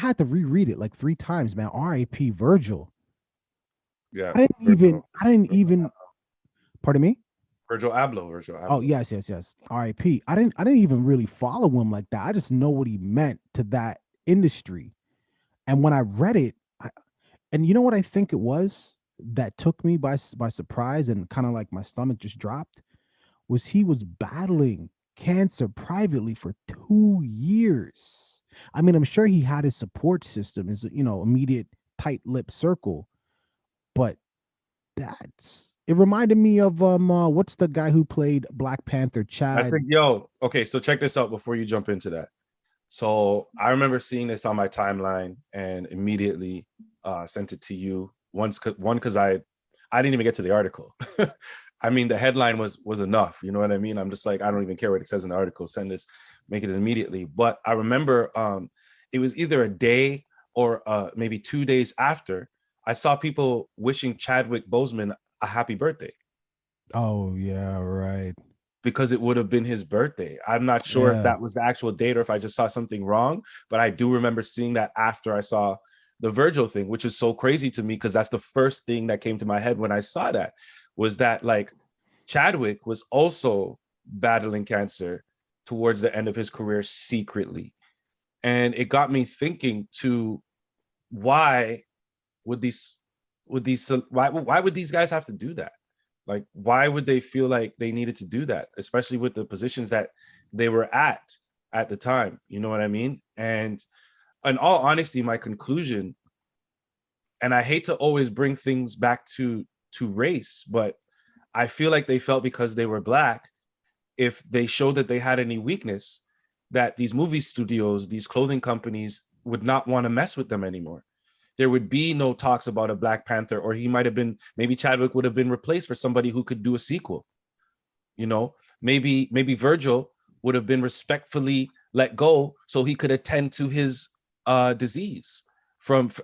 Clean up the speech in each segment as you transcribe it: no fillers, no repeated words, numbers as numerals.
had to reread it like 3 times, man. R.I.P. Virgil. Yeah, I didn't even. Pardon me. Virgil Oh Abloh. yes, yes, yes. R.I.P. I didn't even really follow him like that. I just know what he meant to that industry. And when I read it, and you know what I think it was that took me by surprise and kind of like my stomach just dropped was he was battling cancer privately for 2 years. I mean, I'm sure he had his support system, his immediate tight-lipped circle, but that's it reminded me of what's the guy who played Black Panther, I Chad. think, yo, okay, so check this out before you jump into that. So I remember seeing this on my timeline and immediately sent it to you. One because I didn't even get to the article. I mean, the headline was enough. You know what I mean? I'm just like, I don't even care what it says in the article. Send this, make it immediately. But I remember it was either a day or maybe 2 days after I saw people wishing Chadwick Boseman a happy birthday Oh yeah, right. because it would have been his birthday. I'm not sure if Yeah. that was the actual date or if I just saw something wrong, but I do remember seeing that after I saw the Virgil thing, which is so crazy to me because that's the first thing that came to my head when I saw that was that like Chadwick was also battling cancer towards the end of his career secretly. And it got me thinking to why would why would these guys have to do that? Like, why would they feel like they needed to do that, especially with the positions that they were at the time? You know what I mean? And in all honesty, my conclusion, and I hate to always bring things back to race, but I feel like they felt because they were black, if they showed that they had any weakness, that these movie studios, these clothing companies would not want to mess with them anymore. There would be no talks about a Black Panther, or he might have been, maybe Chadwick would have been replaced for somebody who could do a sequel. You know, maybe Virgil would have been respectfully let go so he could attend to his disease.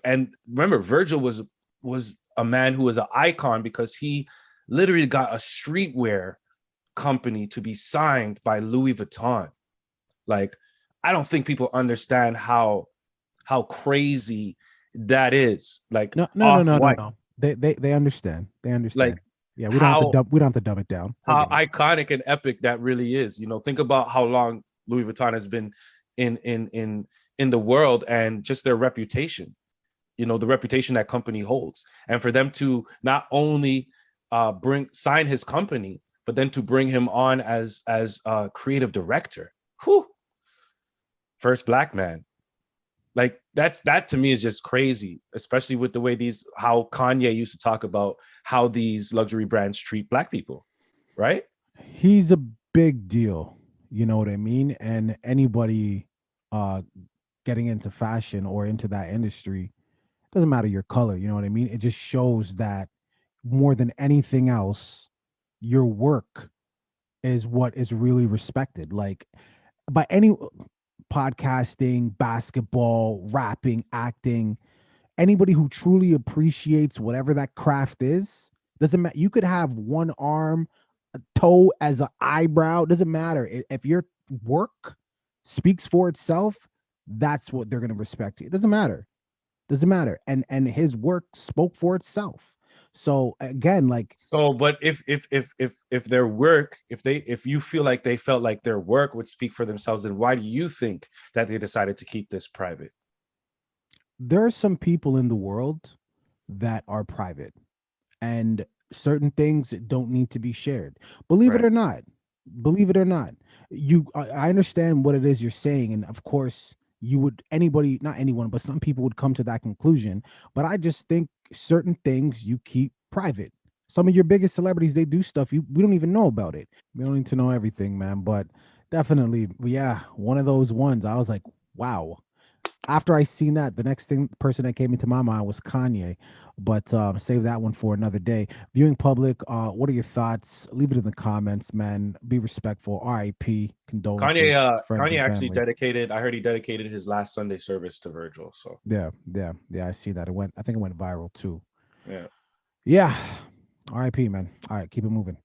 And remember, Virgil was a man who was an icon because he literally got a streetwear company to be signed by Louis Vuitton. Like, I don't think people understand how crazy that is. Like No, no, no, off no, no, white, no. They understand. They like understand. Yeah, how we don't have to dumb it down. They how get it. iconic and epic that really is. You know, think about how long Louis Vuitton has been in the world and just their reputation. You know, the reputation that company holds, and for them to not only bring sign his company, but then to bring him on as a creative director. Whew, first black man. Like that to me is just crazy, especially with the way how Kanye used to talk about how these luxury brands treat black people, right? He's a big deal. You know what I mean? And anybody uh getting into fashion or into that industry, doesn't matter your color, you know what I mean? It just shows that more than anything else, your work is what is really respected. Like by any podcasting, basketball, rapping, acting, anybody who truly appreciates whatever that craft is, doesn't matter. You could have one arm, a toe as an eyebrow, doesn't matter. If your work speaks for itself, that's what they're going to respect you. It doesn't matter. Doesn't matter. And his work spoke for itself. So again, like So, but if their work, if you feel like they felt like their work would speak for themselves, then why do you think that they decided to keep this private? there are some people in the world that are private and certain things don't need to be shared. Believe it Right. or not, believe it or not, I understand what it is you're saying, and of course you would anybody, not anyone, but some people would come to that conclusion. But I just think certain things you keep private. Some of your biggest celebrities, they do stuff we don't even know about it. We don't need to know everything, man. But definitely, yeah, one of those ones. I was like, wow, after I seen that, the next thing person that came into my mind was Kanye. But save that one for another day. Viewing public, what are your thoughts? Leave it in the comments, man. Be respectful. R.I.P. Condolences to friends Kanye and actually family. dedicated. I heard he dedicated his last Sunday service to Virgil. So Yeah, yeah, yeah. I see that. I think it went viral too. yeah. Yeah. R.I.P. Man. All right, keep it moving.